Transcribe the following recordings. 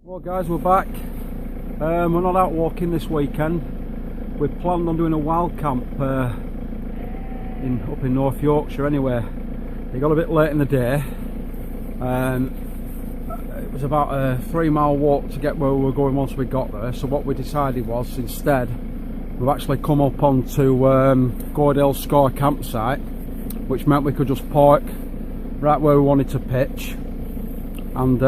Well guys, we're back. We're not out walking this weekend. We planned on doing a wild camp up in North Yorkshire anyway. It got a bit late in the day. It was about a 3-mile walk to get where we were going once we got there. So what we decided was, instead, we've actually come up onto Gordale Scar campsite, which meant we could just park right where we wanted to pitch. And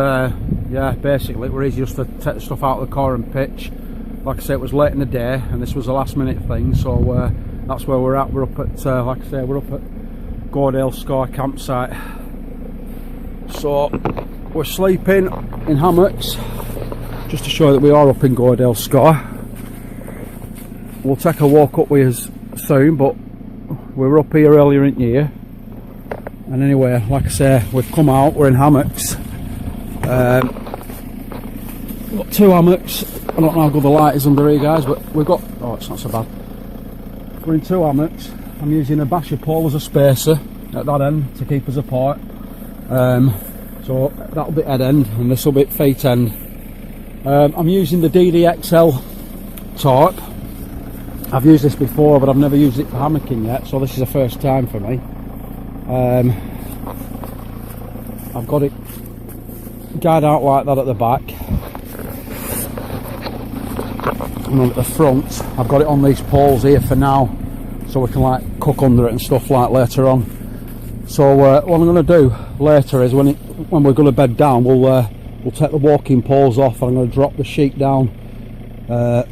yeah, basically it was easy just to take the stuff out of the car and pitch. Like I say, it was late in the day and this was a last minute thing, so that's where we're at. We're up at, like I say, we're up at Gordale Scar campsite. So we're sleeping in hammocks, just to show that we are up in Gordale Scar. We'll take a walk up with us soon, but we were up here earlier in the year. And anyway, like I say, we've come out, we're in hammocks. We've got 2 hammocks. I don't know how good the light is under here, guys, but we've got, oh, it's not so bad. We're in 2 hammocks. I'm using a basher pole as a spacer at that end to keep us apart. So that'll be head end and this will be feet end. I'm using the DDXL Tarp. I've used this before, but I've never used it for hammocking yet, so this is the first time for me. I've got it guide out like that at the back, and then at the front I've got it on these poles here for now, so we can like cook under it and stuff like later on. So what I'm going to do later is when we're going to bed down, we'll take the walking poles off and I'm going to drop the sheet down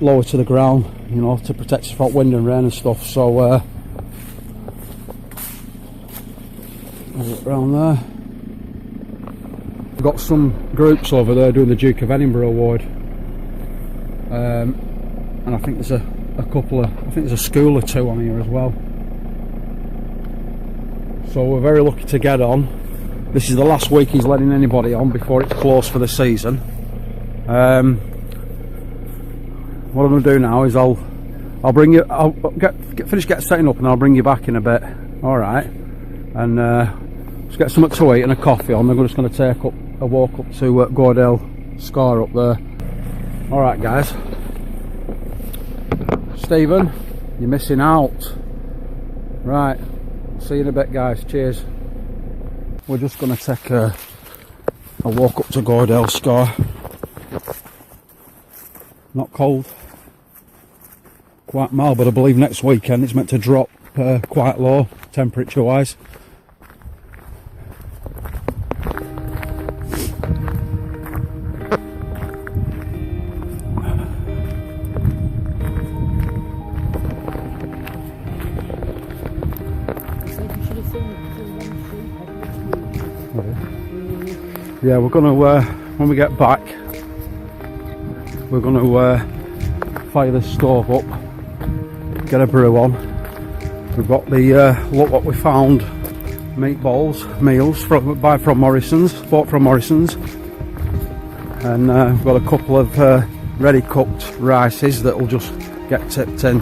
lower to the ground, you know, to protect us from wind and rain and stuff. So around there. We've got some groups over there doing the Duke of Edinburgh award, and I think there's a couple of, I think there's a school or 2 on here as well. So we're very lucky to get on. This is the last week he's letting anybody on before it's closed for the season. What I'm going to do now is I'll bring you, I'll finish setting up and I'll bring you back in a bit. All right, and just get something to eat and a coffee on. Then we're just going to take up a walk up to Gordale Scar up there. All right, guys. Stephen, you're missing out. Right, see you in a bit, guys. Cheers. We're just going to take a walk up to Gordale Scar. Not cold, quite mild, but I believe next weekend it's meant to drop quite low temperature wise. Yeah, we're gonna when we get back, we're gonna fire the stove up, get a brew on. We've got the look what we found, meals from Morrison's, bought from Morrison's, and we've got a couple of ready cooked rices that will just get tipped in.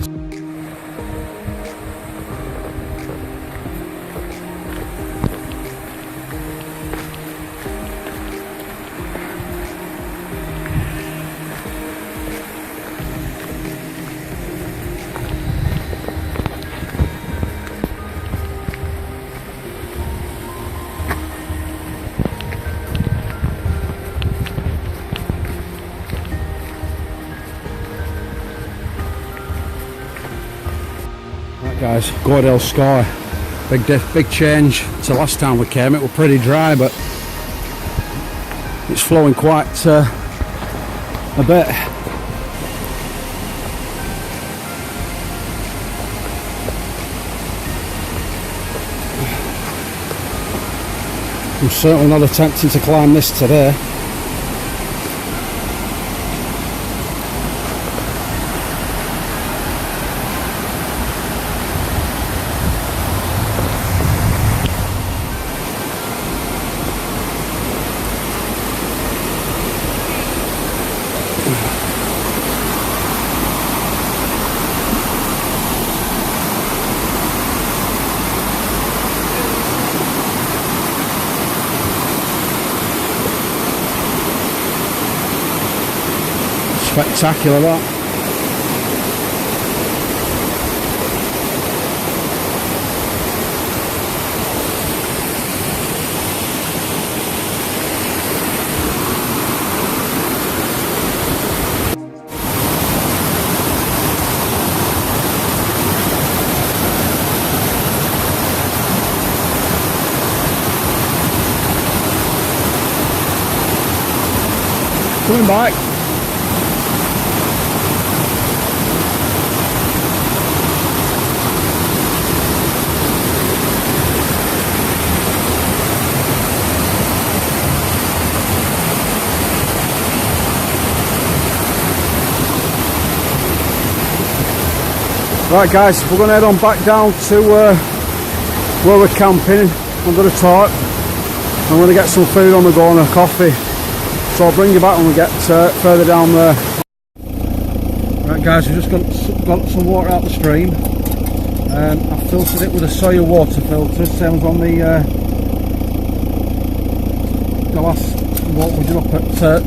Guys, Gordale Scar, big change to last time we came. It was pretty dry, but it's flowing quite a bit. I'm certainly not attempting to climb this today. spectacular, that. Coming back. Right guys, we're going to head on back down to where we're camping under the tarp. I'm going to get some food on the go and a coffee. So I'll bring you back when we get further down there. Right guys, we've just got some water out the stream. I've filtered it with a soya water filter, same as on the last water we did up at Tarp.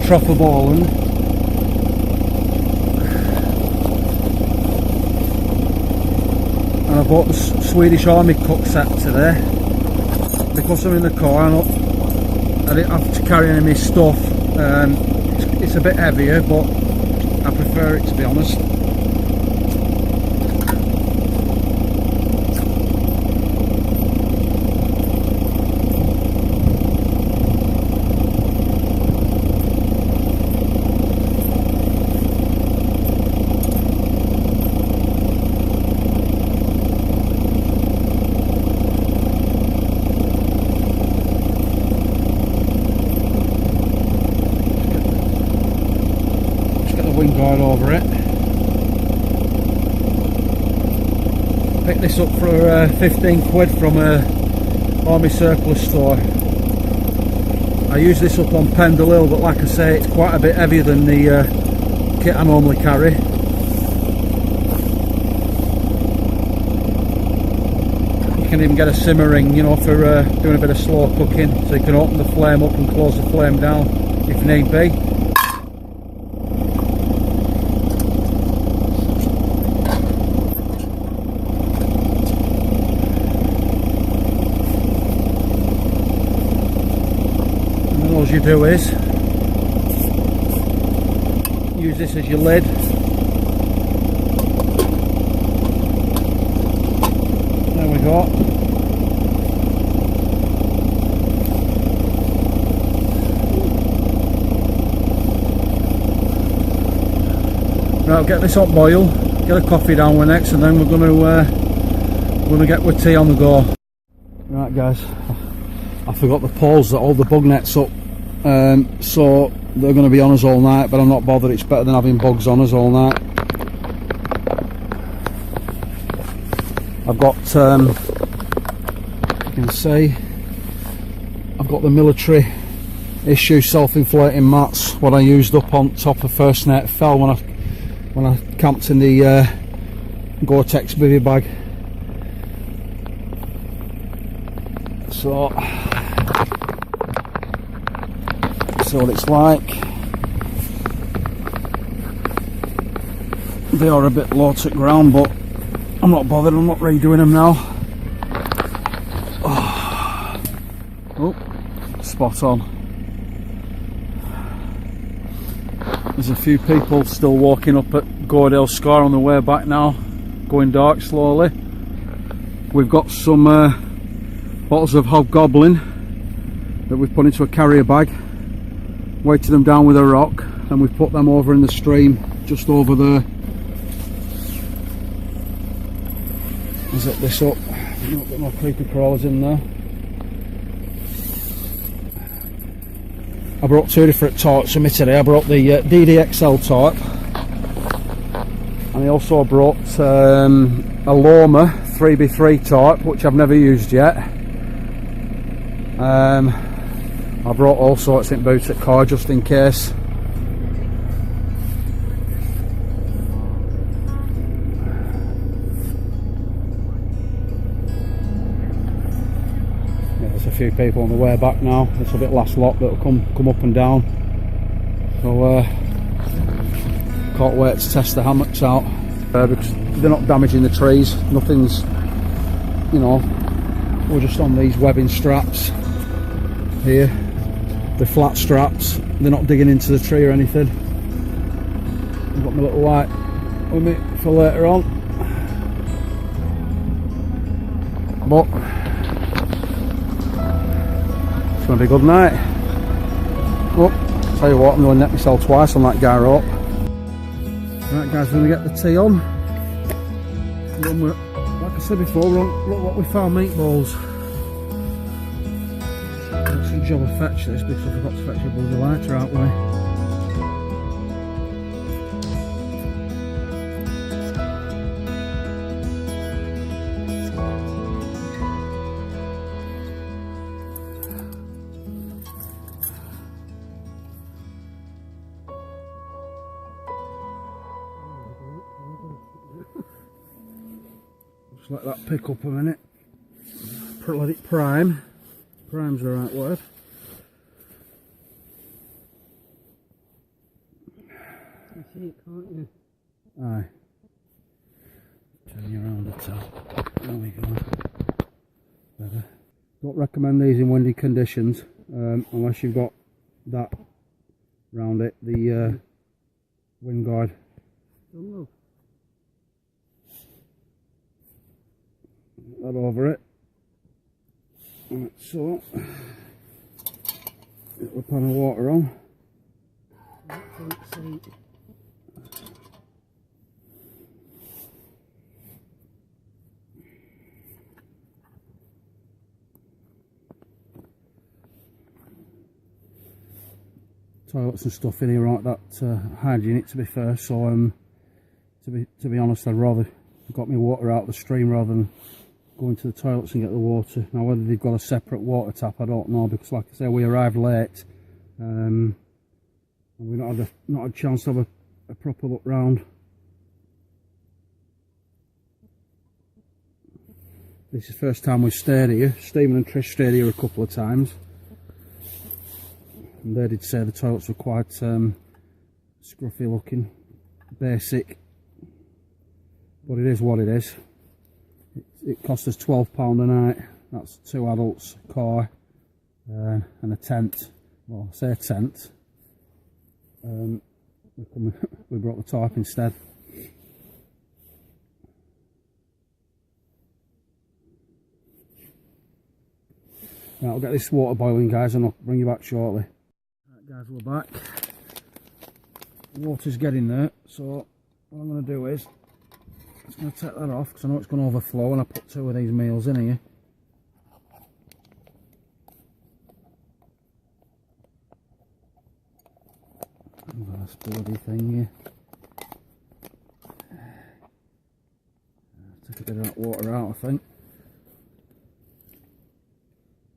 And I bought the Swedish Army cook set today. Because I'm in the car, I didn't have to carry any of my stuff. It's a bit heavier, but I prefer it, to be honest. Guard over it. Picked this up for 15 quid from a army surplus store. I use this up on Pendle Hill, but like I say, it's quite a bit heavier than the kit I normally carry. You can even get a simmer ring, you know, for doing a bit of slow cooking, so you can open the flame up and close the flame down if need be. All you do is use this as your lid. There we go. Right, I'll get this hot boil, get a coffee down with next, and then we're going to get with tea on the go. Right guys, I forgot the poles that hold the bug nets up. So they're going to be on us all night, but I'm not bothered. It's better than having bugs on us all night. I've got, you can see, I've got the military issue self-inflating mats, what I used up on top of first net fell when I camped in the Gore-Tex bivy bag. So what it's like. They are a bit low to the ground, but I'm not bothered. I'm not redoing them now. Oh, spot on. There's a few people still walking up at Gordale Scar on the way back now, going dark slowly. We've got some bottles of Hobgoblin that we've put into a carrier bag, weighted them down with a rock, and we've put them over in the stream just over there. Zip this up, not got no creepy crawlers in there. I brought two different tarps with me today. I brought the DDXL tarp, and I also brought a Loma 3x3 tarp, which I've never used yet. I brought all sorts in boots at car just in case. Yeah, there's a few people on the way back now. There's a bit last lot that'll come up and down. So can't wait to test the hammocks out because they're not damaging the trees, nothing's, you know, we're just on these webbing straps here, the flat straps, they're not digging into the tree or anything. I've got my little light with me for later on, but it's going to be a good night. Well, tell you what, I'm going to net myself twice on that guy rope. Right guys, we're going to get the tea on. Like I said before, look what we found, meatballs. It's a job of fetch this because I forgot to fetch a bloody lighter out with me. Just let that pick up a minute. Let it prime. Prime's the right word. You see it, can't you? Aye. Turn you around the top. There we go. Better. Don't recommend these in windy conditions unless you've got that round it, the wind guard. That over it. Right, so get the pan of water on. Toilets and stuff in here aren't that hygienic, to be fair, so to be honest, I'd rather got my water out of the stream rather than go into the toilets and get the water. Now whether they've got a separate water tap, I don't know, because like I say, we arrived late and we've not had a chance to have a proper look round. This is the first time we've stayed here. Stephen and Trish stayed here a couple of times and they did say the toilets were quite scruffy looking, basic, but it is what it is. It cost us £12 a night. That's 2 adults, car, and a tent. Well, I say a tent. We brought the tarp instead. Right, I'll get this water boiling, guys, and I'll bring you back shortly. Right, guys, we're back. The water's getting there, so what I'm going to do is I'm just going to take that off because I know it's going to overflow when I put 2 of these meals in here. That's bloody thing here. Take a bit of that water out, I think.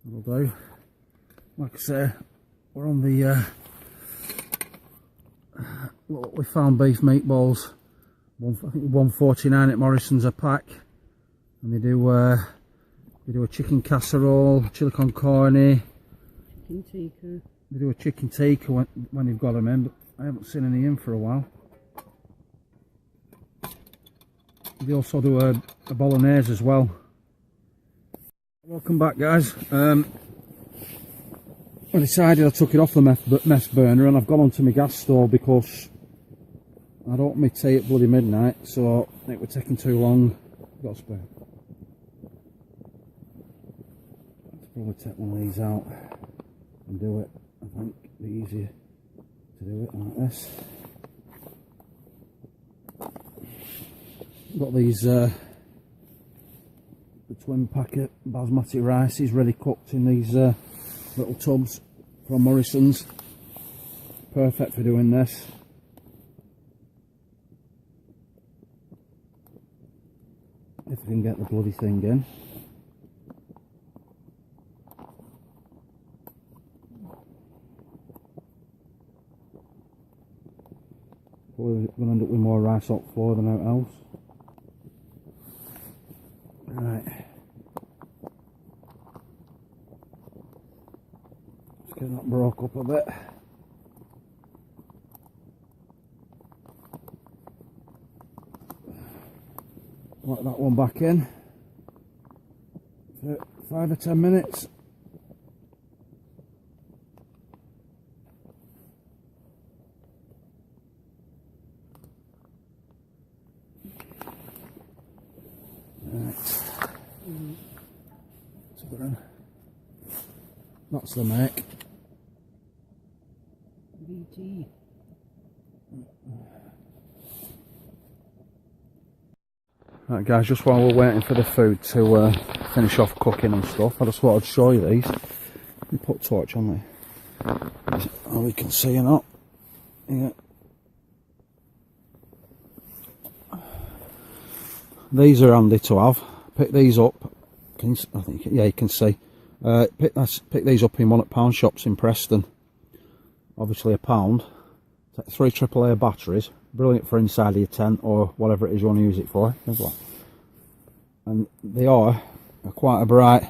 That'll do. Like I say, we're on the look, we found beef meatballs. I think £1.49 at Morrison's a pack, and they do a chicken casserole, chili con carne. Chicken tikka. They do a chicken tikka when you've got them in, but I haven't seen any in for a while. They also do a bolognese as well. Welcome back, guys. I decided I took it off the mess burner and I've gone onto my gas stove because I'd opened my tea at bloody midnight, so it was taking too long. Got a spare. Let's probably take one of these out and do it. I think it'd be easier to do it like this. Got these the twin packet basmati rices ready cooked in these little tubs from Morrison's. Perfect for doing this. If I can get the bloody thing in. Probably going to end up with more rice off floor than out else. Right. Just get that broke up a bit. let that one back in for 5 or 10 minutes. Right. That's the make. BT. Right guys, just while we're waiting for the food to finish off cooking and stuff, I just thought I'd show you these. Let me put a torch on there. Oh, we can see or not. Yeah. These are handy to have. Pick these up. Can you, I think, yeah, you can see. Pick these up in one at pound shops in Preston. Obviously £1. Take 3 AAA batteries. Brilliant for inside of your tent or whatever it is you want to use it for. And they are quite a bright.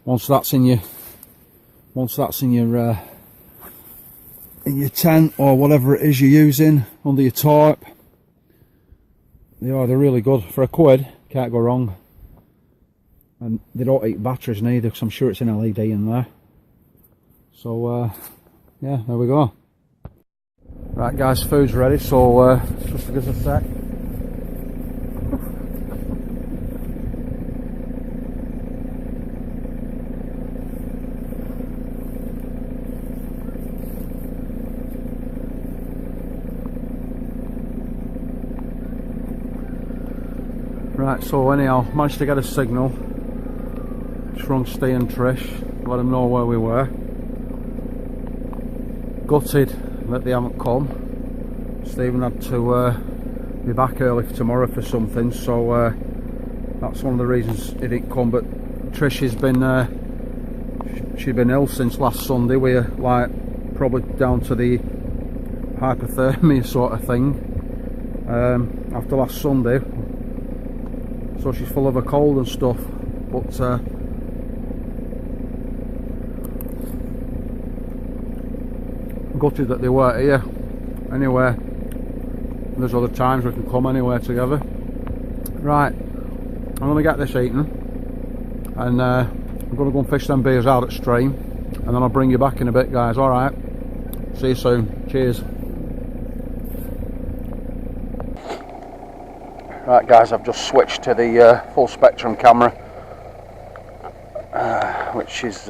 Once that's in your tent or whatever it is you're using under your tarp, they're really good for £1. Can't go wrong. And they don't eat batteries neither, because I'm sure it's an LED in there. So yeah, there we go. Right guys, food's ready, so just give us a sec. Right, so anyhow, managed to get a signal. Just rung Steve and Trish, let them know where we were. Gutted that they haven't come. Stephen had to be back early for tomorrow for something, so that's one of the reasons he didn't come. But Trish has been she'd been ill since last Sunday. We're like probably down to the hypothermia sort of thing after last Sunday, so she's full of a cold and stuff. But gutted that they weren't here. Anyway, there's other times we can come anywhere together. Right, I'm going to get this eaten, and I'm going to go and fish them beers out at stream, and then I'll bring you back in a bit guys, alright? See you soon, cheers. Right guys, I've just switched to the full spectrum camera, which is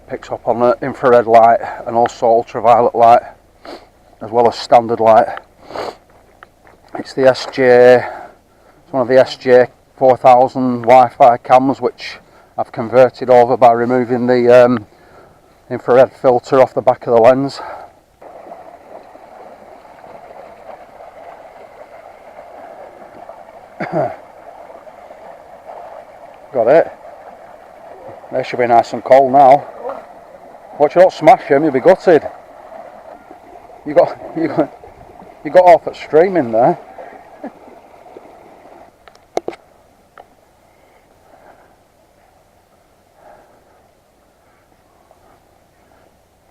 picks up on the infrared light and also ultraviolet light, as well as standard light. It's the SJ, it's one of the SJ 4000 Wi-Fi cams, which I've converted over by removing the infrared filter off the back of the lens. Got it. They should be nice and cold now. Watch you not smash them, you'll be gutted. You got off at streaming there.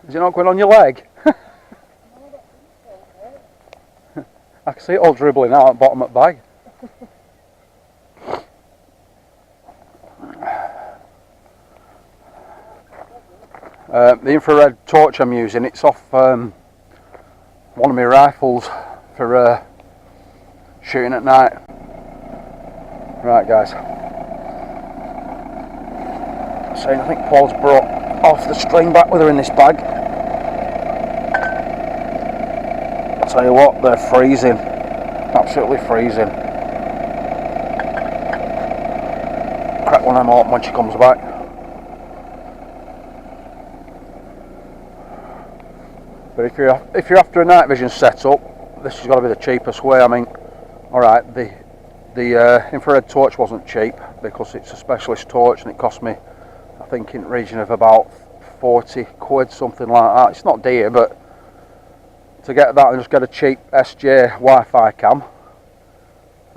Is it not going on your leg? I can see it all dribbling out at the bottom of the bag. The infrared torch I'm using, it's off one of my rifles for shooting at night. Right guys, so I think Paul's brought off the string back with her in this bag. I'll tell you what, they're freezing, absolutely freezing. Crack one of them open when she comes back. But if you're after a night vision setup, this has got to be the cheapest way. I mean, alright, the infrared torch wasn't cheap because it's a specialist torch and it cost me, I think, in the region of about 40 quid, something like that. It's not dear, but to get that and just get a cheap SJ Wi-Fi cam,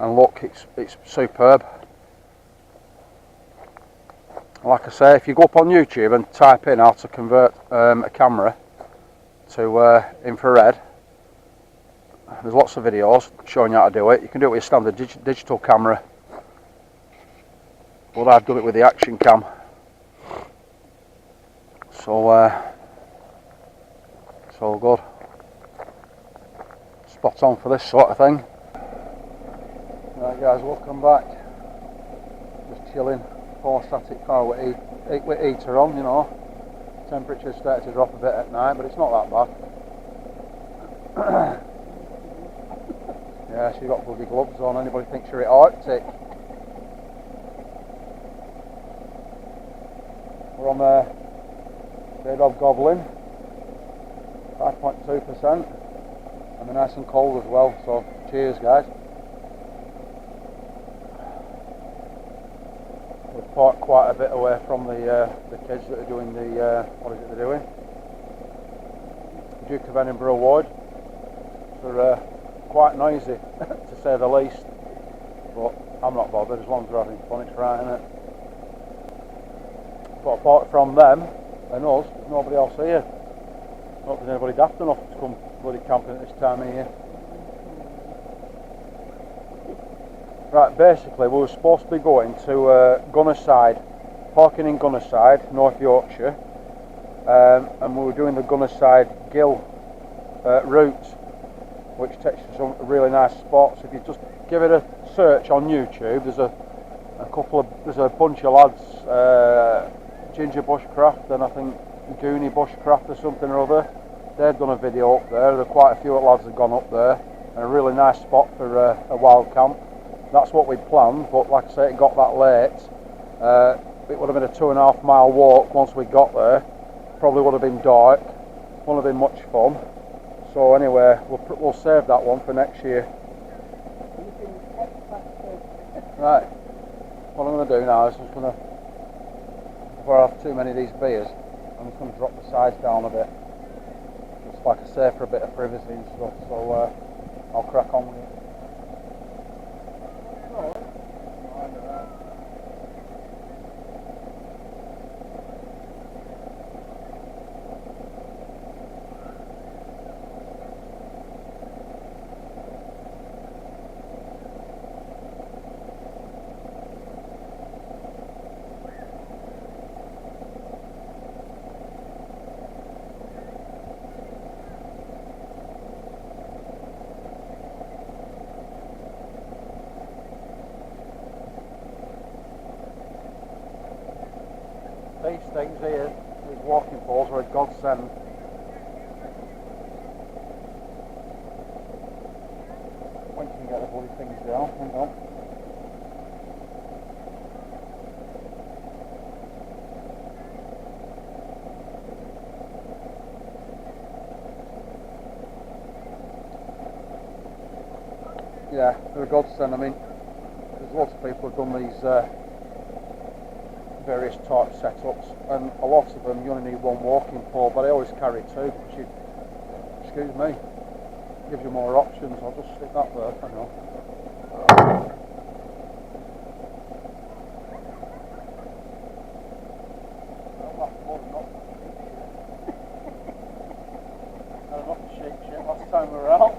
and look, it's superb. Like I say, if you go up on YouTube and type in how to convert a camera to infrared, there's lots of videos showing you how to do it. You can do it with a standard digital camera, but I've done it with the action cam. So it's all good. Spot on for this sort of thing. Right guys, welcome back. Just chilling. 4 static car with heater on, you know. Temperature's started to drop a bit at night, but it's not that bad. Yeah, she's got bloody gloves on. Anybody thinks you're at Arctic? We're on Bay Dog Goblin, 5.2%, and they're nice and cold as well. So cheers, guys. We've parked quite a bit away from the kids that are doing the what is it they're doing? Duke of Edinburgh Award. They're quite noisy, to say the least, but I'm not bothered as long as they're having fun. It's right, isn't it? But apart from them and us, there's nobody else here. Not that anybody daft enough to come bloody camping at this time of year. Right, basically we were supposed to be going to Gunnerside, parking in Gunnerside, North Yorkshire, and we were doing the Gunnerside Gill route, which takes you to some really nice spots. If you just give it a search on YouTube, there's a bunch of lads, Ginger Bushcraft and I think Goonie Bushcraft or something or other. They've done a video up there. There are quite a few lads that have gone up there, and a really nice spot for a wild camp. That's what we planned, but like I say, it got that late. It would have been a 2.5 mile walk once we got there. Probably would have been dark. Wouldn't have been much fun. So anyway, we'll save that one for next year. Right. What I'm going to do now is just going to, before I have too many of these beers, I'm just going to drop the sides down a bit. Just like I say, for a bit of privacy and stuff. So I'll crack on with it. These things here, these walking poles, are a godsend. When can you get the bloody things down? Hang on. Yeah, they're a godsend. I mean, there's lots of people who've done these various Tarp setups, and a lot of them you only need one walking pole, but I always carry two because excuse me, gives you more options. I'll just stick that there. Hang on. Not the sheep shit last time we were out.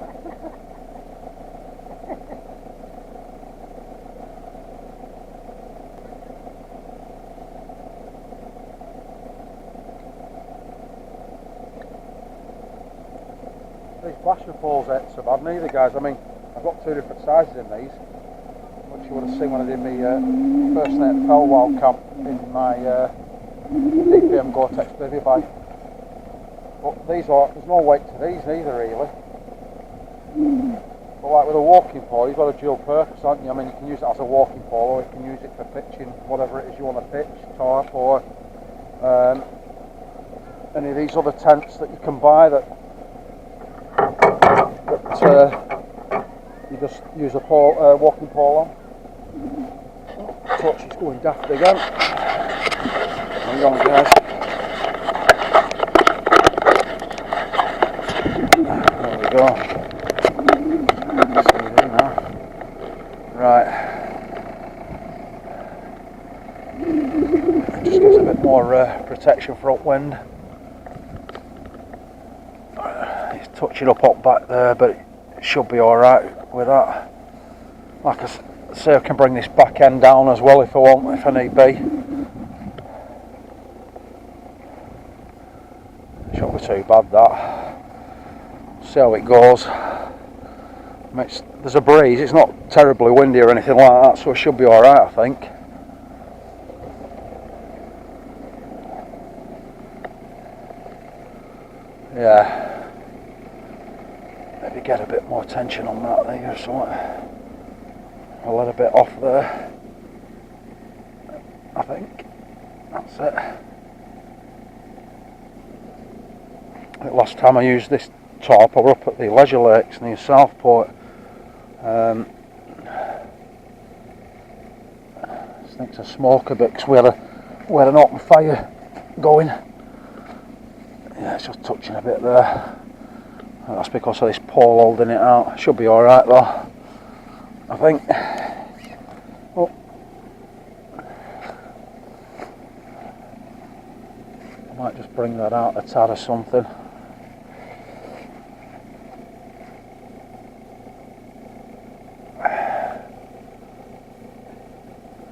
These flasher poles ain't so bad neither, guys. I mean, I've got 2 different sizes in these, which you would have seen when I did my first night at Fell Wild Camp in my DPM Gore-Tex baby bag. But these are, there's no weight to these either really. But like with a walking pole, you've got a dual purpose, haven't you? I mean, you can use it as a walking pole, or you can use it for pitching whatever it is you want to pitch, tarp, or any of these other tents that you can buy that you just use a pole, walking pole on. Touch is going daft again. Hang on, guys. There we go. Now. Right. It just gives a bit more protection for upwind. It's touching up back there, but should be alright with that. Like I say, I can bring this back end down as well if I want, if I need be. Shouldn't be too bad that. See how it goes. There's a breeze, it's not terribly windy or anything like that, so it should be alright, I think. Yeah. Maybe get a bit more tension on that there or something. I'll let a bit off there. I think. That's it. I think last time I used this tarp, I were up at the Leisure Lakes near Southport. I think it's a smoker bit because we had an open fire going. Yeah, it's just touching a bit there. That's because of this pole holding it out. Should be alright though, I think. Oh. I might just bring that out a tad or something.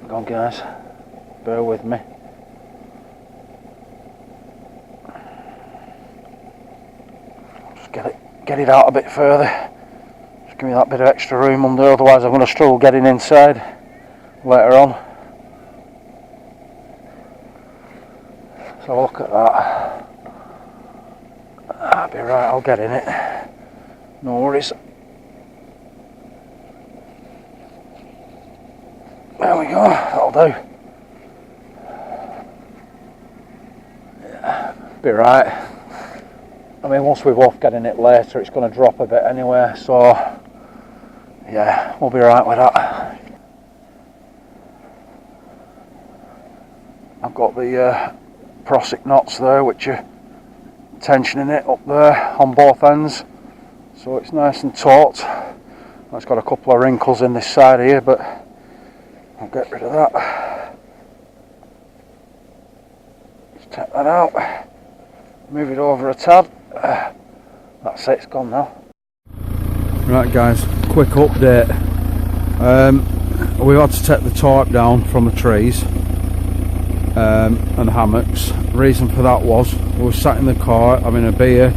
Go on guys, bear with me. Just get it out a bit further. Just give me that bit of extra room under, otherwise I'm going to struggle getting inside later on. So look at that. That'll be right, I'll get in it. No worries. There we go, that'll do. Yeah, be right. I mean, once we're off getting it later, it's going to drop a bit anyway, so yeah, we'll be right with that. I've got the Prosic knots there, which are tensioning it up there on both ends, so it's nice and taut. It's got a couple of wrinkles in this side here, but I'll get rid of that. Just take that out, move it over a tad. That's it, it's gone now. Right guys, quick update. We've had to take the tarp down from the trees and hammocks. Reason for that was we were sat in the car having a beer.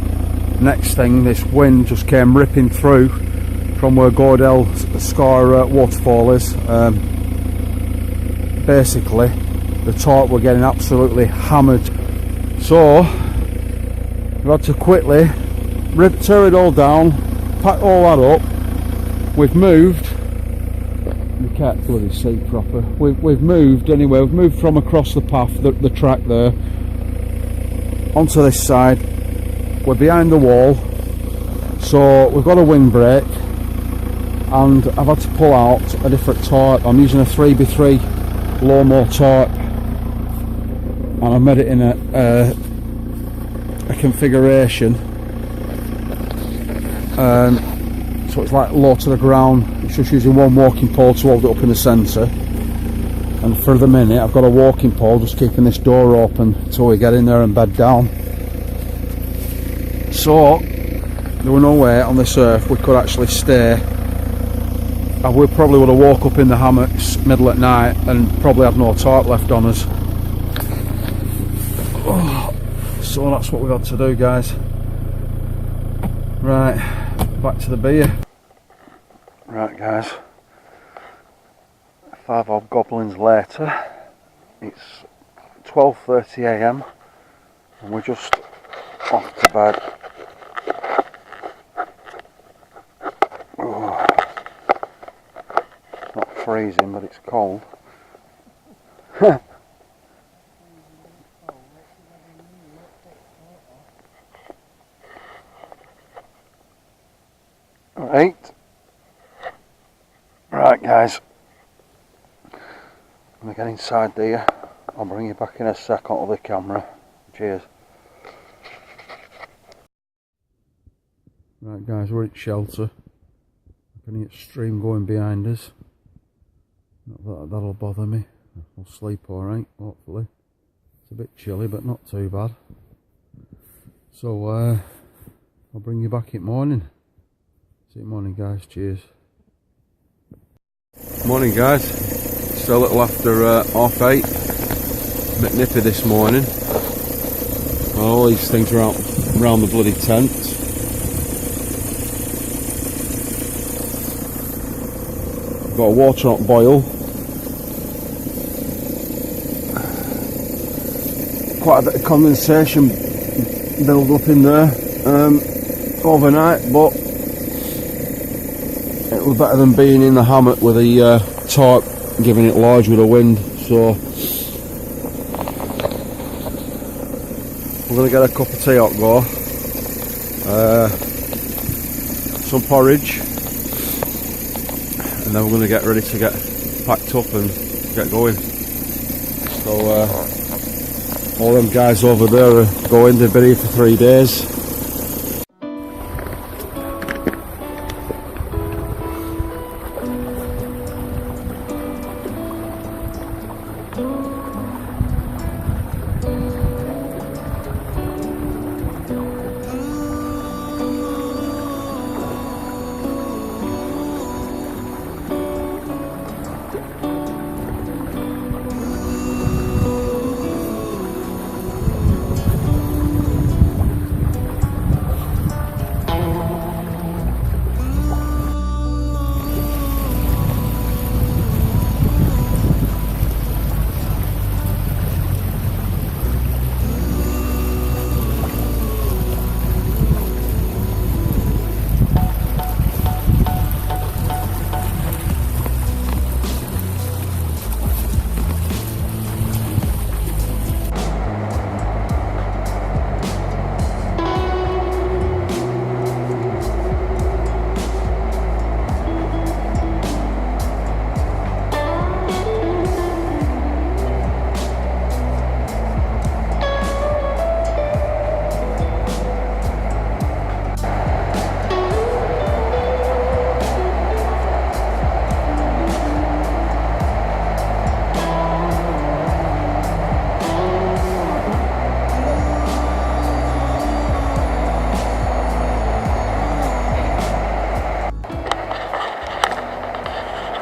Next thing, this wind just came ripping through from where Gordale Scar waterfall is. Basically the tarp were getting absolutely hammered, so we had to quickly tear it all down, pack all that up. We've moved, you can't bloody see proper, we've moved anyway, we've moved from across the path, the track there, onto this side. We're behind the wall, so we've got a windbreak, and I've had to pull out a different tarp. I'm using a 3x3 low-mo tarp, and I've made it in a configuration so it's like low to the ground. It's just using one walking pole to hold it up in the centre, and for the minute I've got a walking pole just keeping this door open until we get in there and bed down. So there were no way on this earth we could actually stay. We probably would have woke up in the hammocks middle at night and probably had no tarp left on us. Oh, so that's what we've had to do, guys. Right, back to the beer. Right guys, 5 odd goblins later, it's 12:30 AM and we're just off to bed. Oh, it's not freezing, but it's cold. Right guys, I'm going to get inside there. I'll bring you back in a sec onto the camera. Cheers. Right guys, we're in shelter. I can hear a stream going behind us. Not that that'll bother me. I'll sleep alright, hopefully. It's a bit chilly, but not too bad. So I'll bring you back in morning. See you morning, guys. Cheers. Morning, guys. Still a little after 8:30. A bit nippy this morning. All these things around the bloody tent. Got water on boil. Quite a bit of condensation build up in there overnight, but it was better than being in the hammock with the tarp giving it large with the wind. So we're going to get a cup of tea out, go, some porridge, and then we're going to get ready to get packed up and get going. So all them guys over there are going, they've been here for 3 days.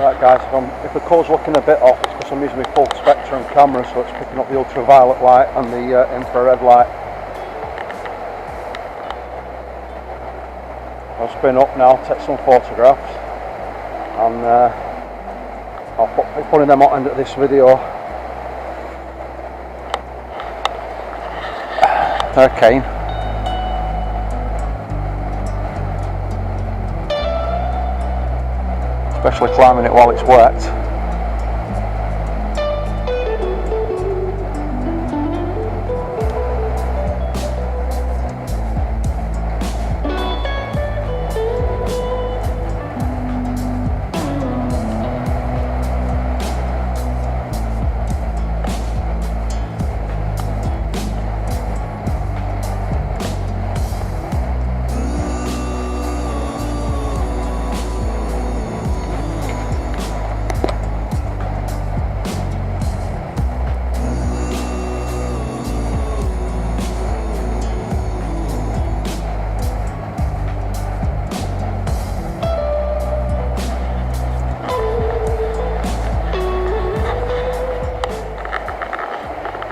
Right guys, if the colour's looking a bit off, it's because I'm using my full spectrum camera, so it's picking up the ultraviolet light and the infrared light. I'll spin up now, take some photographs, and I'll be putting them at the end of this video. Okay. Especially climbing it while it's wet.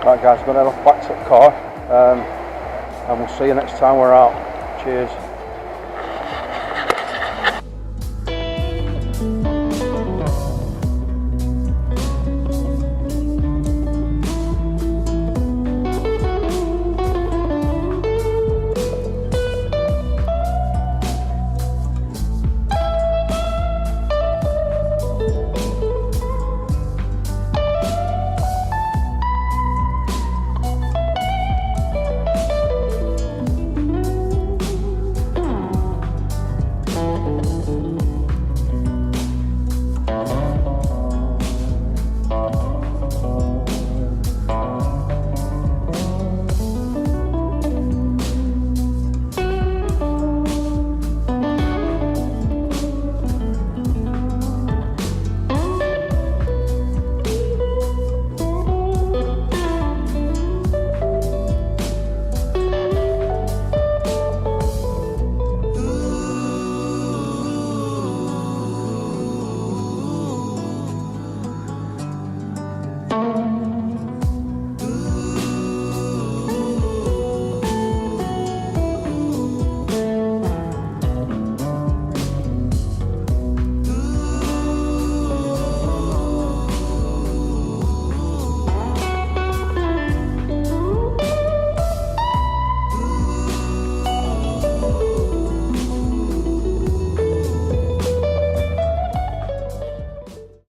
Right guys, going to head off back to the car, and we'll see you next time we're out. Cheers.